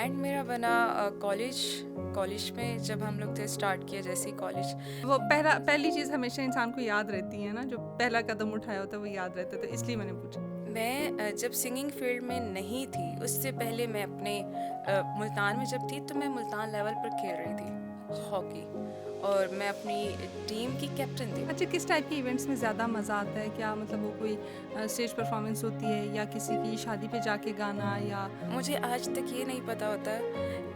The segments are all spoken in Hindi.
बैंड मेरा बना कॉलेज कॉलेज में जब हम लोग थे स्टार्ट किया जैसे ही कॉलेज। वो पहली चीज़ हमेशा इंसान को याद रहती है ना, जो पहला कदम उठाया होता है वो याद रहता है, तो इसलिए मैंने पूछा। मैं जब सिंगिंग फील्ड में नहीं थी उससे पहले मैं अपने मुल्तान में जब थी तो मैं मुल्तान लेवल पर खेल रही थी हॉकी और मैं अपनी टीम की कैप्टन थी। अच्छा, किस टाइप के इवेंट्स में ज़्यादा मज़ा आता है? क्या मतलब वो कोई स्टेज परफॉर्मेंस होती है या किसी की शादी पे जाके गाना, या मुझे आज तक ये नहीं पता होता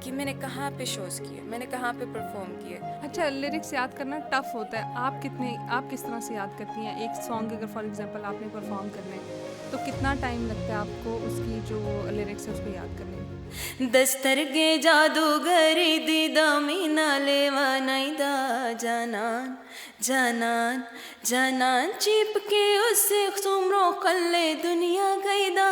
कि मैंने कहाँ पे शोज़ किए, मैंने कहाँ पे परफॉर्म किए। अच्छा, लिरिक्स याद करना टफ होता है। आप किस तरह से याद करती हैं एक सॉन्ग? अगर फॉर एग्जांपल आपने परफॉर्म करना है तो कितना टाइम लगता है आपको उसकी जो लिरिक्स है उसको याद करने में? दस्तरगे जादूगरी दीदा मीना लेवा नैदा जानान जानान जानान चिपके उससे सुमरो कल्ले दुनिया गईदा।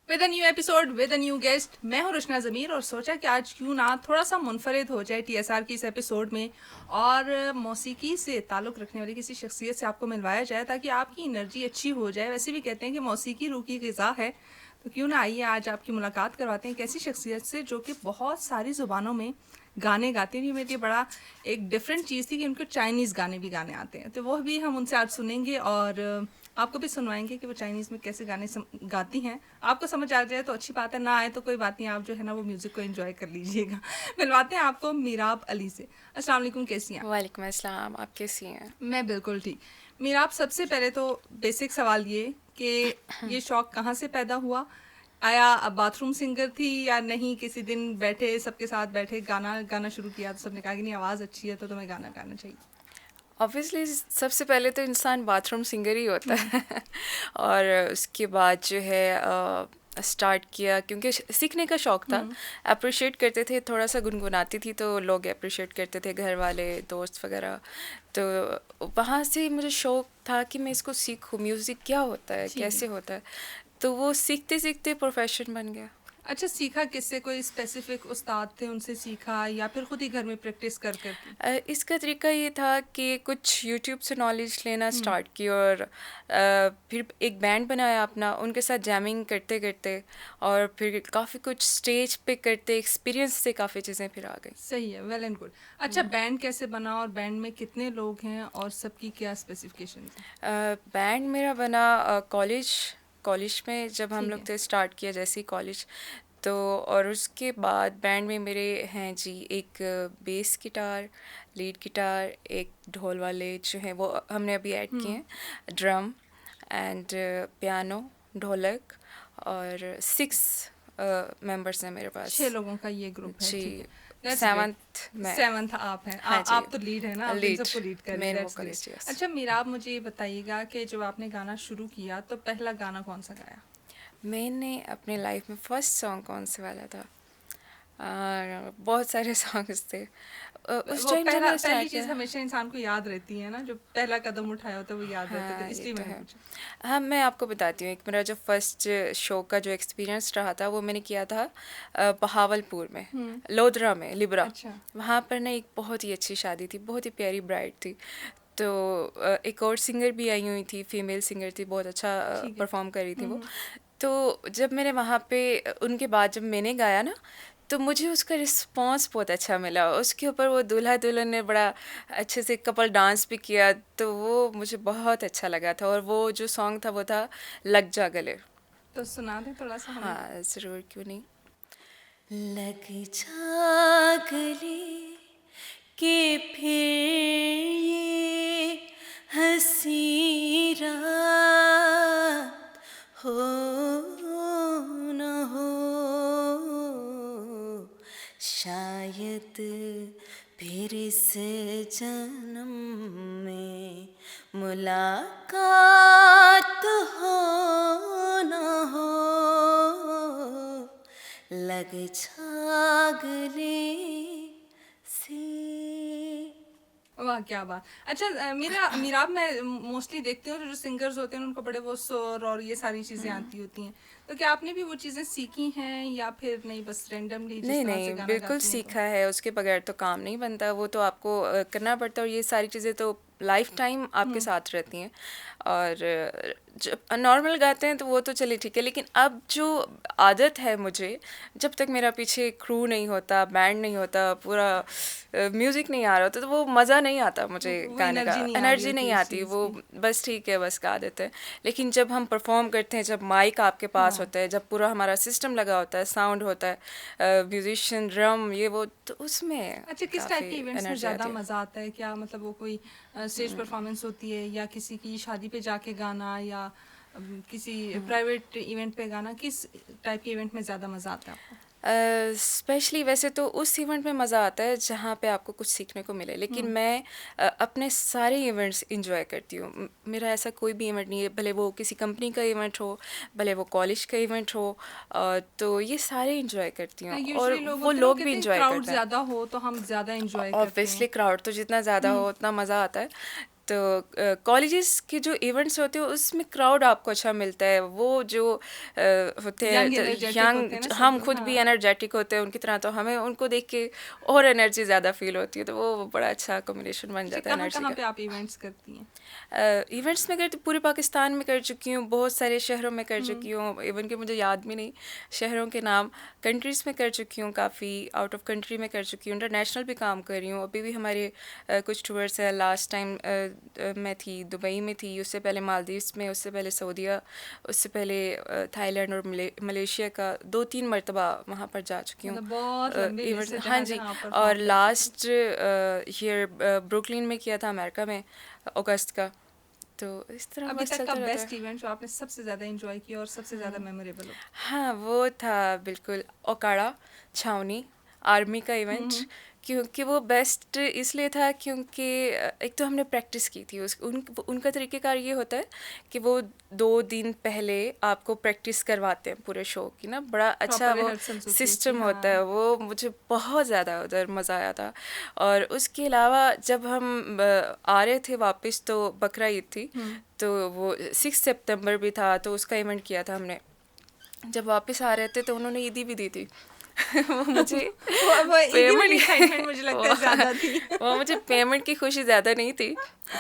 With a new episode with a new guest, मैं हूं रुशना ज़मीर और सोचा कि आज क्यों ना थोड़ा सा मुनफरिद हो जाए टीएसआर की इस एपिसोड में और मौसीकी से ताल्लुक़ रखने वाली किसी शख्सियत से आपको मिलवाया जाए ताकि आपकी एनर्जी अच्छी हो जाए। वैसे भी कहते हैं कि मौसीकी रूह की ग़िज़ा है, तो क्यों ना आइए आज आपकी मुलाकात करवाते हैं एक ऐसी शख्सियत से जो कि बहुत सारी ज़ुबानों में गाने गाते हैं। मेरे लिए बड़ा एक डिफरेंट चीज़ थी कि उनको चाइनीज़ गाने भी गाने आते हैं, तो वो भी हम उनसे आज सुनेंगे और आपको भी सुनवाएंगे कि वो चाइनीज़ में कैसे गाने गाती हैं। आपको समझ आ जाए तो अच्छी बात है, ना आए तो कोई बात नहीं, आप जो है ना वो म्यूज़िक को एंजॉय कर लीजिएगा। मिलवाते हैं आपको मीराब अली से। अस्सलाम वालेकुम, कैसी हैं? वालेकुम अस्सलाम, आप कैसी हैं? मैं बिल्कुल ठीक। मीराब, सबसे पहले तो बेसिक सवाल ये कि ये शौक़ कहाँ से पैदा हुआ? आया अब बाथरूम सिंगर थी या नहीं, किसी दिन बैठे सबके साथ बैठे गाना गाना शुरू किया तो सबने कहा कि नहीं आवाज़ अच्छी है तो तुम्हें गाना गाना चाहिए? ऑब्वियसली सबसे पहले तो इंसान बाथरूम सिंगर ही होता है और उसके बाद जो है स्टार्ट किया क्योंकि सीखने का शौक़ था। अप्रिशिएट करते थे, थोड़ा सा गुनगुनाती थी तो लोग अप्रिशिएट करते थे, घर वाले दोस्त वगैरह। तो वहाँ से मुझे शौक़ था कि मैं इसको सीखूं, म्यूज़िक क्या होता है, ठीक कैसे है। होता है। तो वो सीखते सीखते प्रोफेशन बन गया। अच्छा, सीखा किससे? कोई स्पेसिफिक उस्ताद थे उनसे सीखा या फिर खुद ही घर में प्रैक्टिस कर करके? इसका तरीका ये था कि कुछ यूट्यूब से नॉलेज लेना स्टार्ट की और फिर एक बैंड बनाया अपना, उनके साथ जैमिंग करते करते और फिर काफ़ी कुछ स्टेज पे करते एक्सपीरियंस से काफ़ी चीज़ें फिर आ गई। सही है, वेल एंड गुड। अच्छा, बैंड कैसे बना और बैंड में कितने लोग हैं और सबकी क्या स्पेसिफिकेशन है? बैंड मेरा बना कॉलेज में जब हम ठीक लोग है। थे स्टार्ट किया जैसे ही कॉलेज। तो और उसके बाद बैंड में मेरे हैं जी एक बेस गिटार, लीड गिटार, एक ढोल वाले जो हैं वो हमने अभी ऐड किए हैं, ड्रम एंड पियानो, ढोलक और 6 मेंबर्स हैं मेरे पास 6 लोगों का ये ग्रुप है, जी। ठीक है। That's great. 7th में। 7th आप हैं। हाँ जी, आप तो लीड है ना, आप इन लीड, सबको लीड कर रही हैं, main that's great. Vocalist, yes. अच्छा मीरा, आप मुझे ये बताइएगा कि जब आपने गाना शुरू किया तो पहला गाना कौन सा गाया? मैंने अपने लाइफ में फर्स्ट सॉन्ग कौन से वाला था? बहुत सारे सॉन्ग्स थे उस वो टाइम जब मैंने पहली स्टार्ट चीज़ किया। हमेशा इंसान को याद रहती है ना, जो पहला कदम उठाया होता है वो याद रहता है, तो हाँ, ये इसलिए तो मैंने है। पूछा। हाँ, मैं आपको बताती हूँ, एक मेरा जो फर्स्ट शो का जो एक्सपीरियंस रहा था वो मैंने किया था बहावलपुर में, लोधरा में, लिब्रा। अच्छा। वहाँ पर ना एक बहुत ही अच्छी शादी थी, बहुत ही प्यारी ब्राइड थी। तो एक और सिंगर भी आई हुई थी, फीमेल सिंगर थी, बहुत अच्छा ठीक है। परफॉर्म कर रही थी वो। तो जब मैंने वहाँ पे उनके बाद जब मैंने गाया ना तो मुझे उसका रिस्पॉन्स बहुत अच्छा मिला। उसके ऊपर वो दूल्हा दुल्हन ने बड़ा अच्छे से कपल डांस भी किया, तो वो मुझे बहुत अच्छा लगा था। और वो जो सॉन्ग था वो था लग जा गले। तो सुना दें थोड़ा सा हमें। हाँ ज़रूर, क्यों नहीं। लग जा गले कि फिर ये हंसी रात हो न हो, शायद फिर इस जन्म में मुलाकात हो न हो, लग जा गले से। वाह क्या बात। अच्छा मीराब, मैं मोस्टली देखती हूँ जो सिंगर्स होते हैं उनको बड़े वो सुर और ये सारी चीज़ें आती होती हैं, तो क्या आपने भी वो चीज़ें सीखी हैं या फिर नहीं, बस रेंडमली जिस नहीं तरह से नहीं, गाना बिल्कुल गाती हैं तो? सीखा है, उसके बगैर तो काम नहीं बनता। वो तो आपको करना पड़ता है और ये सारी चीज़ें तो लाइफ टाइम आपके साथ रहती हैं। और जब नॉर्मल गाते हैं तो वो तो चलिए ठीक है, लेकिन अब जो आदत है मुझे, जब तक मेरा पीछे क्रू नहीं होता, बैंड नहीं होता, पूरा म्यूज़िक नहीं आ रहा होता, तो वो मज़ा नहीं आता मुझे वो गाने का, एनर्जी नहीं आ रही एनर्जी होती नहीं उस आती, चीज़ वो की। बस ठीक है, बस गा देते हैं। लेकिन जब हम परफॉर्म करते हैं, जब माइक आपके पास हाँ। होता है, जब पूरा हमारा सिस्टम लगा होता है, साउंड होता है, म्यूजिशियन, ड्रम, ये वो, तो उसमें अच्छा, किस टाइप काफ़ी के इवेंट्स में एनर्जी ज़्यादा आती है। मज़ा आता है? क्या मतलब वो कोई स्टेज परफॉर्मेंस होती है, या किसी की शादी पे जाके गाना, या किसी प्राइवेट इवेंट पे गाना? किस टाइप के इवेंट में ज़्यादा मज़ा आता है आपको? स्पेशली वैसे तो उस इवेंट में मज़ा आता है जहाँ पे आपको कुछ सीखने को मिले, लेकिन मैं अपने सारे इवेंट्स इंजॉय करती हूँ। मेरा ऐसा कोई भी इवेंट नहीं है, भले वो किसी कंपनी का इवेंट हो, भले वो कॉलेज का इवेंट हो, तो ये सारे इंजॉय करती हूँ, और यूजुअली लोग वो होते हैं ना, वो लोग भी कहते हैं इंजॉय क्राउड करते हैं। ज़्यादा हो तो हम ज़्यादा इंजॉय करते ऑब्वियसली हैं। क्राउड तो जितना ज़्यादा हो उतना मज़ा आता है। तो कॉलेजेस के जो इवेंट्स होते हैं उसमें क्राउड आपको अच्छा मिलता है, वो जो होते हैं यंग एनर्जेटिक होते हैं यंग, ना सब हम लोग। खुद भी हाँ। एनर्जेटिक होते हैं उनकी तरह, तो हमें उनको देख के और एनर्जी ज़्यादा फील होती है, तो वो बड़ा अच्छा कॉम्बिनेशन बन अच्छा, जाता है कहाँ एनर्जी कहाँ का। पे आप इवेंट्स करती हैं? इवेंट्स में करती, पूरे पाकिस्तान में कर चुकी हूँ, बहुत सारे शहरों में कर हम्म। चुकी हूँ, इवन कि मुझे याद भी नहीं शहरों के नाम। कंट्रीज़ में कर चुकी हूँ, काफ़ी आउट ऑफ कंट्री में कर चुकी हूँ, इंटरनेशनल भी काम कर रही हूँ। अभी भी हमारे कुछ टूर्स हैं। लास्ट टाइम मैं थी दुबई में थी, उससे पहले मालदीव्स में, उससे पहले सऊदीया, उससे पहले थाईलैंड और मलेशिया का 2-3 मरतबा वहाँ पर जा चुकी हूँ मतलब बहुत लंबी लिस्ट इवेंट। है हाँ जहाँ जी, जहाँ आप और परफॉर्म कर चुकी हैं। लास्ट ईयर ब्रुकलिन में किया था, अमेरिका में, अगस्त का। तो इस तरह अभी बस तक का चलता रहता बेस्ट है। इवेंट जो आपने सबसे ज़्यादा एंजॉय किया और सबसे ज़्यादा मेमोरेबल हो? हाँ, वो था बिल्कुल ओकाड़ा छावनी, आर्मी का इवेंट। हम्म। क्योंकि वो बेस्ट इसलिए था क्योंकि एक तो हमने प्रैक्टिस की थी, उनका तरीक़ेकार ये होता है कि वो 2 दिन पहले आपको प्रैक्टिस करवाते हैं पूरे शो की ना, बड़ा अच्छा प्रॉपर वो रिहर्सल्स होती है उसकी। सिस्टम होता हाँ। है, वो मुझे बहुत ज़्यादा उधर मज़ा आया था। और उसके अलावा जब हम आ रहे थे वापस, तो बकरा ईद थी, हम्म। तो वो 6 सितंबर भी था, तो उसका इवेंट किया था हमने। जब वापस आ रहे थे तो उन्होंने ईदी भी दी थी। वो मुझे वो ईदी वाली पेमेंट एक्साइटमेंट मुझे लगता है ज़्यादा थी। वो मुझे पेमेंट की खुशी ज़्यादा नहीं थी,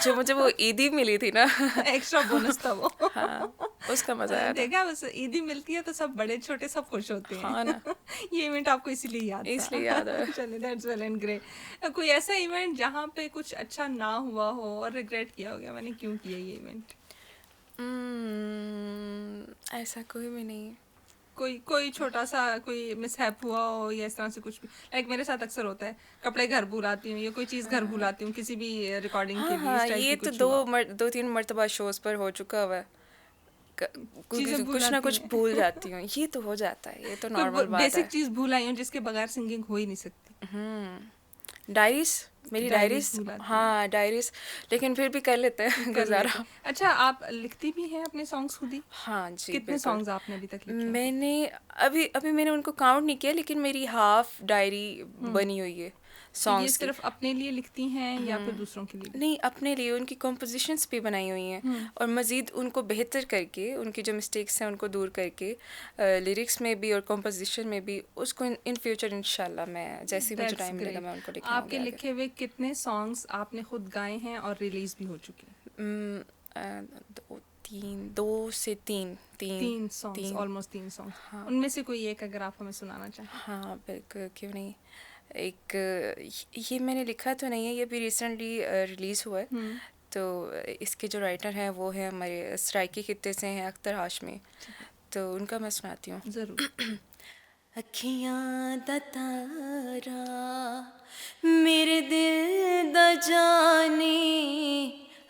जो मुझे वो ईदी मिली थी ना। एक्स्ट्रा बोनस था वो। हाँ, उसका मज़ा आया था। देखा, बस ईदी मिलती है तो सब बड़े छोटे सब खुश होते हाँ हैं। ना, ये इवेंट आपको इसीलिए याद इसलिए था। याद है। चलिए, दैट्स वेल एंड ग्रेट। कोई ऐसा इवेंट जहाँ पे कुछ अच्छा ना हुआ हो और रिग्रेट किया हो गया, मैंने क्यों किया ये इवेंट? ऐसा कोई भी नहीं। कोई कोई छोटा सा कोई मिसहैप हुआ हो, या इस तरह से कुछ भी? लाइक मेरे साथ अक्सर होता है, कपड़े घर भुलाती हूँ या कोई चीज़ घर भुलाती हूँ किसी भी रिकॉर्डिंग के हाँ लिए, हाँ, इस टाइप ये की तो कुछ हुआ हो? 2-3 मरतबा शोज़ पर हो चुका हुआ है। चीज़ें कुछ ना भुलाती कुछ हैं। भूल जाती हूँ, ये तो हो जाता है, ये तो कोई नॉर्मल बात बेसिक है। चीज़ भूल आई हो जिसके बगैर सिंगिंग हो ही नहीं सकती? डायरीज, मेरी डायरीज डायरीज। भुलाती हैं। हाँ, डायरीज, लेकिन फिर भी कर लेते हैं कर लेते गुजारा। हैं। अच्छा, आप लिखती भी हैं अपने सॉन्ग्स खुद ही? हाँ जी, कितने बिल्कुल। सॉन्ग्स आपने अभी तक लिखे हैं खुद? मैंने अभी अभी मैंने उनको काउंट नहीं किया, लेकिन मेरी हाफ डायरी हम्म। बनी हुई है तो ये सॉन्ग्स की। सिर्फ अपने लिए लिखती हैं या फिर दूसरों के लिए भी? नहीं, अपने लिए उनकी कॉम्पोजिशंस भी बनाई हुई हैं, हम्म। और मज़ीद उनको बेहतर करके, उनकी जो मिस्टेक्स हैं उनको दूर करके, लिरिक्स में भी और कॉम्पोजिशन में भी, उसको इन फ्यूचर इंशाल्लाह मैं जैसे ही मुझे दैट्स टाइम मिलेगा ग्रेट। मैं उनको लेके आऊँगी आपके आगे। लिखे हुए कितने सॉन्ग्स आपने खुद गाए हैं और रिलीज भी हो चुके हैं? 2 से 3, 3 3 सॉन्ग्स, 3। Almost 3 songs. हाँ उनमें से कोई एक अगर आप हमें सुनाना चाहें? हाँ, बिल्कुल, क्यों नहीं। एक ये मैंने लिखा तो नहीं है, ये भी रिसेंटली रिलीज़ हुआ है। हम्म। तो इसके जो राइटर हैं वो हैं हमारे सराइकी खित्ते से हैं, अख्तर हाशमी। तो उनका मैं सुनाती हूँ। ज़रूर। अखियां दा तारा मेरे दिल दा जाने,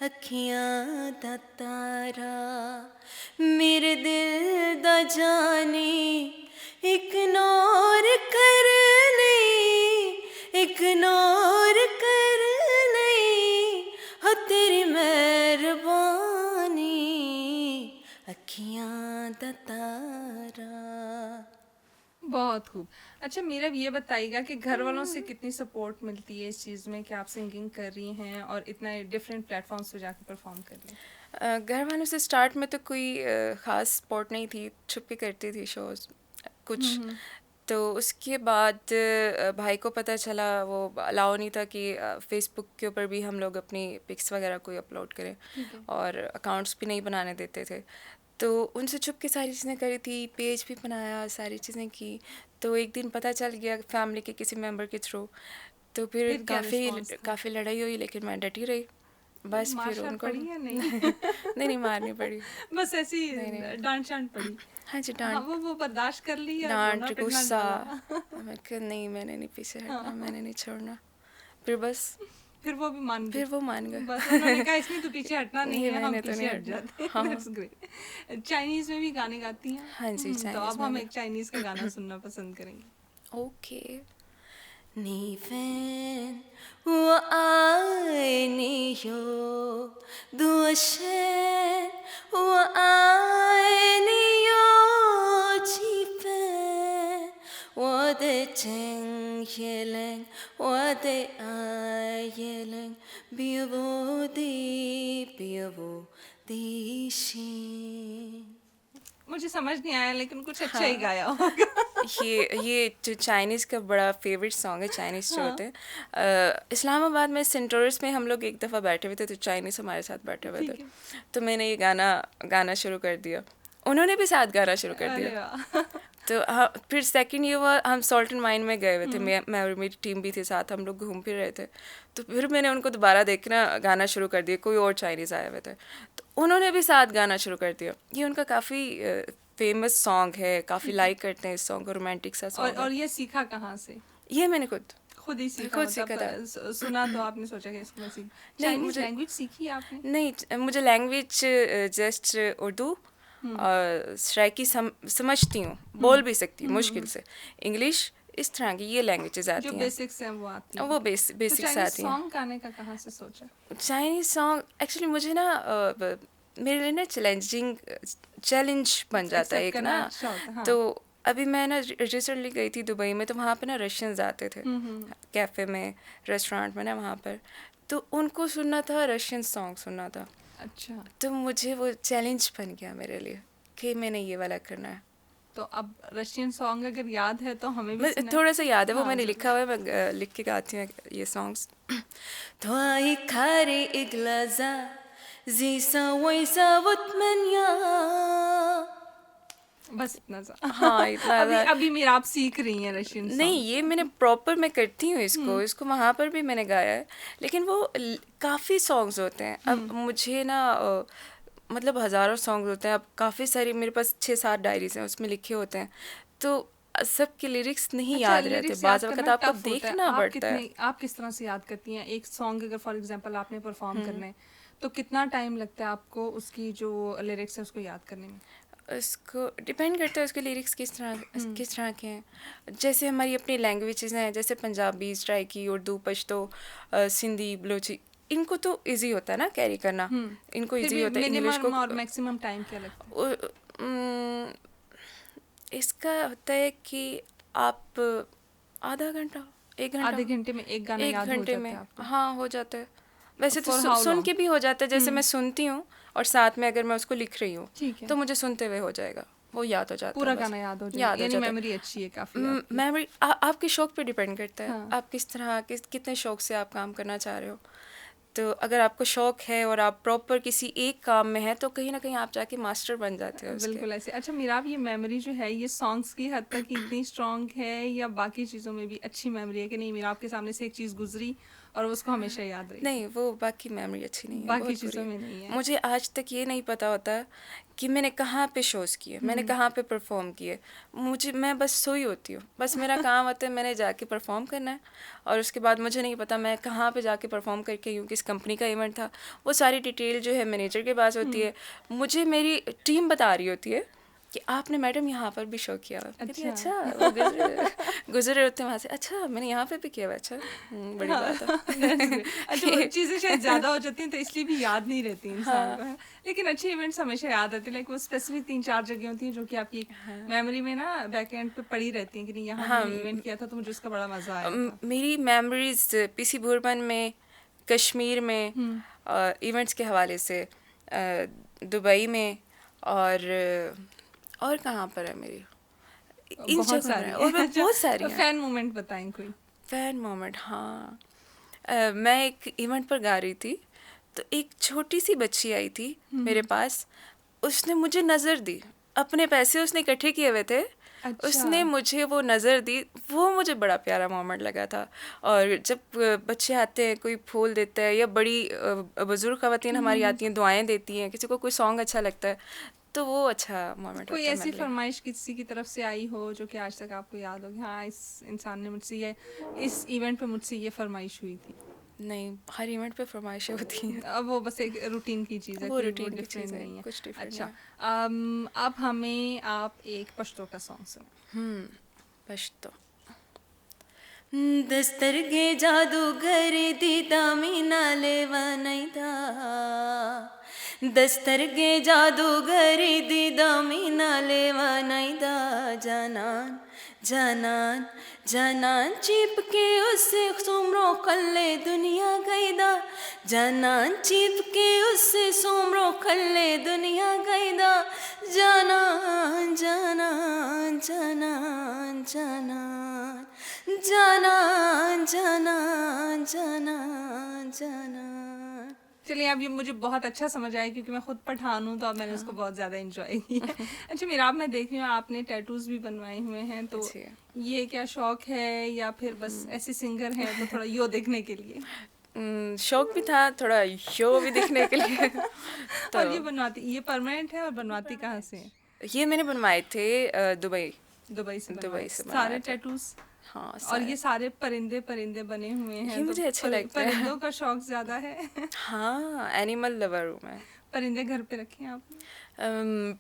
अखियां दा तारा मेरे दिल दा जाने, इग्नोर कर नहीं, इग्नोर कर नहीं, हो तेरी मेहरबानी, अखियां दा तारा। बहुत खूब। अच्छा, मेरा ये बताइएगा कि घर वालों से कितनी सपोर्ट मिलती है इस चीज़ में कि आप सिंगिंग कर रही हैं और इतना डिफरेंट प्लेटफॉर्म्स पे जाके परफॉर्म कर रही हैं? घर वालों से स्टार्ट में तो कोई ख़ास सपोर्ट नहीं थी, छुप के करती थी शोज़ कुछ। तो उसके बाद भाई को पता चला, वो अलाउ नहीं था कि फेसबुक के ऊपर भी हम लोग अपनी पिक्स वगैरह कोई अपलोड करें, ठीक है। और अकाउंट्स भी नहीं बनाने देते थे। तो उनसे छुप के सारी चीज़ें करी थी, पेज भी बनाया, सारी चीज़ें की। तो एक दिन पता चल गया फैमिली के किसी मेंबर के थ्रू। तो फिर फिर क्या रिस्पॉन्स था? काफ़ी लड़ाई हुई, लेकिन मैं डटी रही। बस मार फिर शार उनको पड़ी या नहीं? नहीं मारनी पड़ी। बस ऐसी नहीं। डांट शांट पड़ी। हाँ जी, हाँ, डांट, वो बर्दाश्त कर ली या रोना डांट, पिटना गुस्सा। डाला? मैं कहा नहीं, मैंने नहीं पीछे हटना, हाँ। मैंने नहीं छोड़ना। फिर बस, फिर वो भी मान गए। फिर वो मान गए। बस उन्होंने कहा इसमें तो पीछे हटना नहीं नहीं, है, हम मैंने तो पीछे नहीं हट हटना। जाते हैं। हाँ दैट्स ग्रेट। चाइनीज में भी गाने गाती हैं? हाँ जी, तो चाइनीज़ अब में हम भी। एक चाइनीज का गाना सुनना पसंद करेंगे। ओके। 你问我爱你有多深，我爱你有几分？我的真也冷，我的爱也冷，比我的心。 मुझे समझ नहीं आया, लेकिन कुछ अच्छा ही हाँ, गाया होगा। ये जो चाइनीज़ का बड़ा फेवरेट सॉन्ग है, चाइनीज़ जो हाँ। होते हैं। इस्लामाबाद में सेंटोरस में हम लोग एक दफ़ा बैठे हुए थे, तो चाइनीज़ हमारे साथ बैठे हुए थे। ठीक है। तो मैंने ये गाना शुरू कर दिया, उन्होंने भी साथ गाना शुरू कर अरे दिया। वाह। तो हाँ, फिर सेकंड ये हुआ, हम सॉल्ट एंड माइन में गए हुए थे, मैं और मेरी टीम भी थी साथ, हम लोग घूम फिर रहे थे। तो फिर मैंने उनको दोबारा देखना गाना शुरू कर दिया, कोई और चाइनीज़ आए हुए थे, तो उन्होंने भी साथ गाना शुरू कर दिया। ये उनका काफ़ी फेमस सॉन्ग है, काफ़ी लाइक करते हैं इस सॉन्ग को, रोमांटिक सा सॉन्ग है। और ये सीखा कहाँ से? ये मैंने खुद खुद ही सीखा? खुद मतलब सीखा था। सुना तो आपने सोचा कि इसको मैं सीख। नहीं, चाइनीज लैंग्वेज सीखी है आपने? नहीं, मुझे लैंग्वेज जस्ट उर्दू और सराइकी समझती हूँ, बोल भी सकती हूँ मुश्किल से। इंग्लिश, इस तरह की ये लैंग्वेजेस जो आती हैं, बेसिक्स हैं वो आती हैं। वो तो बेसिक्स चाइनीज आती हैं। सॉन्ग गाने का कहाँ से सोचा? चाइनीज़ सॉन्ग एक्चुअली मुझे ना मेरे लिए ना चैलेंज बन जाता है एक्सेप्ट एक करना ना। अच्छा होता है। हाँ। तो अभी मैं ना रिसेंटली गई थी दुबई में, तो वहाँ पे ना रशियंस आते थे कैफ़े में, रेस्टोरेंट में ना वहाँ पर। तो उनको सुनना था, रशियन सॉन्ग सुनना था। अच्छा। तो मुझे वो चैलेंज बन गया मेरे लिए कि मैंने ये वाला करना है। तो अब रशियन सॉन्ग अगर याद है तो हमें भी मैं सुनाएं। थोड़ा सा याद है, वो हाँ, मैंने ज़रूर। लिखा हुआ है, मैं लिख के गाती हूँ ये सॉन्ग्स। Твои карие глаза зисawai-sawut-manya. बस इतना सा। हाँ, इतना अभी था। अभी मेरा आप सीख रही हैं रशियन नहीं, सॉन्ग? ये मैंने प्रॉपर मैं करती हूँ इसको वहाँ पर भी मैंने गाया है, लेकिन वो काफ़ी सॉन्ग्स होते हैं। अब मुझे ना मतलब हज़ारों सॉन्ग्स होते हैं, अब काफ़ी सारी मेरे पास 6-7 डायरीज हैं, उसमें लिखे होते हैं, तो सबके लिरिक्स नहीं अच्छा, याद रहते, लिरिक्स याद बाज़ वक़्त करना आपको टफ होता है। देखना पड़ता है। आप किस तरह से याद करती हैं एक सॉन्ग? अगर फॉर एग्जांपल आपने परफॉर्म करना है तो कितना टाइम लगता है आपको उसकी जो लिरिक्स है उसको याद करने में? उसको डिपेंड करता है उसके लिरिक्स किस तरह के हैं। जैसे हमारी अपनी लैंग्वेजेस हैं, जैसे पंजाबी, सराइकी, उर्दू, पश्तो, सिंधी, बलोची, इनको तो इजी होता है ना कैरी करना, इनको फिर इजी भी होता है। इंग्लिश को मिनिमम और मैक्सिमम टाइम क्या लगता है? इसका होता है कि आप आधा घंटा, 1 आधे घंटा, घंटे में एक गाना 1 याद हो घंटे जाता है में, आपको? हाँ, हो जाता है। वैसे तो फॉर हाउ सुन लॉन्ग? के भी हो जाता है, जैसे मैं सुनती हूँ और साथ में अगर मैं उसको लिख रही हूँ, ठीक है। तो मुझे सुनते हुए हो जाएगा, वो याद हो जाता पूरा है, बस गाना याद हो याद जाएगा, हो यानी जाता है। मेमोरी अच्छी है काफी आपकी। मेमोरी आपके शौक पे डिपेंड करता है, हाँ। आप किस तरह कितने शौक से आप काम करना चाह रहे हो। तो अगर आपको शौक है और आप प्रॉपर किसी एक काम में है, तो कहीं ना कहीं आप जाके मास्टर बन जाते हो उसके। बिल्कुल ऐसे। अच्छा मीराब, ये मेमोरी जो है ये सॉन्ग्स की हद तक इतनी स्ट्रांग है या बाकी चीज़ों में भी अच्छी मेमोरी है कि नहीं? मीराब के सामने से एक चीज़ गुजरी और उसको हमेशा याद रही? नहीं, वो बाकी मेमोरी अच्छी नहीं है, बाकी बहुत बुरी चीज़ों है। में नहीं है? मुझे आज तक ये नहीं पता होता कि मैंने कहाँ पे शोज़ किए, मैंने कहाँ पे परफॉर्म किए। मैं बस सोई होती हूँ, बस मेरा काम होता है मैंने जाके परफॉर्म करना है, और उसके बाद मुझे नहीं पता मैं कहाँ पे जाके परफॉर्म करके यूँ, किस कंपनी का इवेंट था, वो सारी डिटेल जो है मैनेजर के पास होती है। मुझे मेरी टीम बता रही होती है कि आपने मैडम यहाँ पर भी शो किया हुआ। कहती है, अच्छा, वो गुजरे होते हैं वहाँ से, अच्छा मैंने यहाँ पे भी किया हुआ, अच्छा, बड़ी बात है। अच्छा, वो चीज़ें शायद ज़्यादा हो जाती हैं तो इसलिए भी याद नहीं रहती इंसान को, हाँ, है। लेकिन अच्छे इवेंट्स हमेशा याद आते हैं, लाइक वो स्पेसिफिक 3-4 जगह होती हैं जो कि आपकी मेमोरी में ना बैक एंड पे पड़ी रहती हैं कि नहीं, यहाँ हाँ, मैंने इवेंट किया था तो मुझे उसका बड़ा मज़ा आया था। मेरी मेमोरीज पीसी भुरबन में, कश्मीर में, इवेंट्स के हवाले से, दुबई में, और कहाँ पर है मेरी, इन बहुत जगहों सारी में, और मैं बहुत सारी हैं। फैन मोमेंट बताएं कोई। फैन मोमेंट, हाँ। मैं एक इवेंट पर गा रही थी, तो एक छोटी सी बच्ची आई थी मेरे पास। उसने मुझे नज़र दी, अपने पैसे उसने इकट्ठे किए हुए थे। अच्छा। उसने मुझे वो नज़र दी, वो मुझे बड़ा प्यारा मोमेंट लगा था। और जब बच्चे आते हैं, कोई फूल देता है, या बड़ी बुजुर्ग ख़वातीन हमारी आती हैं, दुआएं देती हैं, किसी को कोई सॉन्ग अच्छा लगता है, तो वो अच्छा मोमेंट कोई होता है ऐसी मेरे लिए। फरमाइश किसी की तरफ से आई हो जो कि आज तक आपको याद हो कि हाँ इस इंसान ने मुझसे ये, इस इवेंट पे मुझसे ये फरमाइश हुई थी? नहीं, हर इवेंट पे फरमाइशें होती हैं। अब वो बस एक रूटीन की चीज़ है, वो कोई वो रूटीन की डिफरेंट चीज़ है, नहीं है। कुछ डिफरेंट अच्छा, नहीं। अब हमें आप एक पश्तो का सॉन्ग सुनाओ। पश्तो। दस्तरगे जादूगर दीदा मीना लेवनैदा, दस्तरगे जादूगर दीदा मीना लेवनैदा, जानान जानान जानान चिपके उससे सोमरो कल्ले दुनिया गईदा, जानान चिपके उससे सोमरो कल्ले दुनिया गईदा, जानान जानान जानान जानान जानान जानान जानान जानान। चलिए, अब ये मुझे बहुत अच्छा समझ आया क्योंकि मैं खुद पठान हूँ, तो अब मैंने उसको बहुत ज़्यादा इंजॉय किया। अच्छा, मेरा आप मैं देख रही हूँ आपने टैटूज भी बनवाए हुए हैं, तो अच्छी है। ये क्या शौक है या फिर बस ऐसे सिंगर हैं तो थोड़ा यो देखने के लिए? शौक भी था, थोड़ा शो भी दिखने के लिए। और ये तो बनवाती, ये परमानेंट है और बनवाती कहाँ से है? ये मैंने बनवाए थे दुबई। दुबई से बनवाए दुबई से सारे बनवाए थे। टैटूज? हाँ, और ये सारे। सारे परिंदे परिंदे बने हुए ये हैं, तो मुझे अच्छे लगते हैं। परिंदों का शौक ज्यादा है? हाँ, एनिमल लवर हूँ मैं। परिंदे घर पे रखे हैं आपने?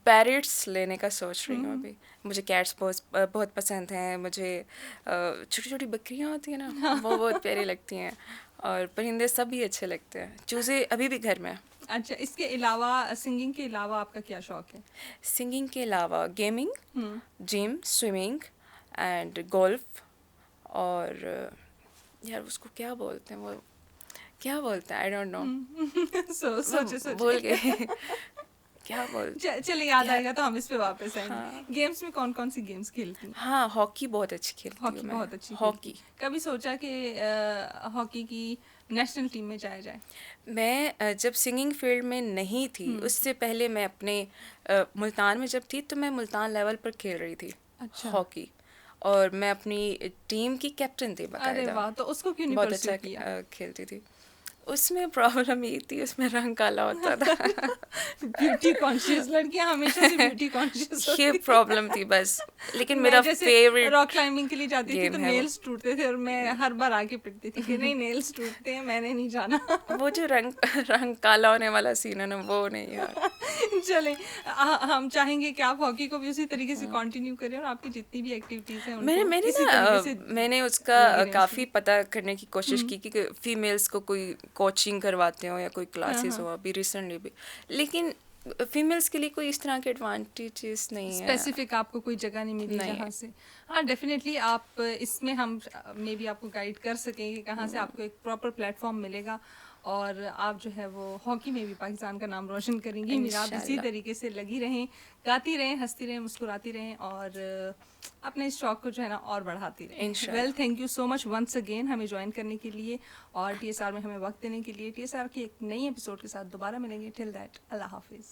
पैरेट्स लेने का सोच रही हूँ अभी। मुझे कैट्स बहुत पसंद हैं। मुझे छोटी छोटी बकरियाँ होती हैं ना, वो बहुत प्यारी लगती हैं। और परिंदे सब भी अच्छे लगते हैं। चूज़े अभी भी घर में हैं। अच्छा, इसके अलावा, सिंगिंग के अलावा आपका क्या शौक है? सिंगिंग के अलावा gaming, hmm. Gym, swimming and golf. और यार उसको क्या बोलते हैं, वो क्या बोलते हैं, आई डोंट नो। सोचे भूल सोचे। गए। क्या बोल चलिए, याद क्या। आएगा तो हम इस पे वापस आएंगे। हाँ गेम्स में कौन कौन सी गेम्स खेलती हैं? हाँ, हॉकी बहुत अच्छी खेलती हूँ हॉकी मैं। बहुत अच्छी खेलती हॉकी हैं। कभी सोचा कि हॉकी की नेशनल टीम में जाया जाए? मैं जब सिंगिंग फील्ड में नहीं थी, उससे पहले मैं अपने मुल्तान में जब थी, तो मैं मुल्तान लेवल पर खेल रही थी अच्छा। हॉकी। और मैं अपनी टीम की कैप्टन थी अरे बाकायदा। वाह, तो उसको क्यों नहीं बहुत परस्यू अच्छा किया? खेलती थी। उसमें प्रॉब्लम ये थी, उसमें रंग काला होता था। ब्यूटी कॉन्शियस लड़कियां हमेशा से ब्यूटी कॉन्शियस ये होती प्रॉब्लम थी बस। लेकिन मैं मेरा जैसे फेवरेट रॉक क्लाइंबिंग के लिए जाती थी गेम तो है वो। नेल्स टूटते थे और मैं हर बार आके पिटती थी कि नहीं, नेल्स टूटते हैं, मैंने नहीं जाना। वो जो रंग रंग काला होने वाला सीन है ना, वो नहीं यार। चलें, हम चाहेंगे कि आप हॉकी को भी उसी तरीके से कंटिन्यू करें और आपकी जितनी भी एक्टिविटीज हैं मैंने उनको मैंने इसी ना तरीके से मैंने उसका लगी रहें काफ़ी शुरू। पता करने की कोशिश की कि फीमेल्स को कोई कोचिंग करवाते हो या कोई हाँ क्लासेस हाँ, हो अभी रिसेंटली भी। लेकिन फीमेल्स के लिए कोई इस तरह के एडवांटेजेस नहीं है। स्पेसिफिक आपको कोई जगह नहीं मिली नहीं जहाँ है। से? हाँ, डेफिनेटली आप इसमें हम मे बी आपको गाइड कर सकेंगे कहाँ से आपको एक प्रॉपर प्लेटफॉर्म मिलेगा और आप जो है वो हॉकी में भी पाकिस्तान का नाम रोशन करेंगी। मेरा आप इसी इंशाल्लाह। तरीके से लगी रहें, गाती रहें, हंसती रहें, मुस्कुराती रहें और अपने इस शौक को जो है ना और बढ़ाती रहें। इंशाल्लाह। Well, thank you so much once again हमें ज्वाइन करने के लिए और टीएसआर में हमें वक्त देने के लिए। टीएसआर की एक नई एपिसोड के साथ दोबारा मिलेंगे। टिल दैट, अल्लाह हाफिज़।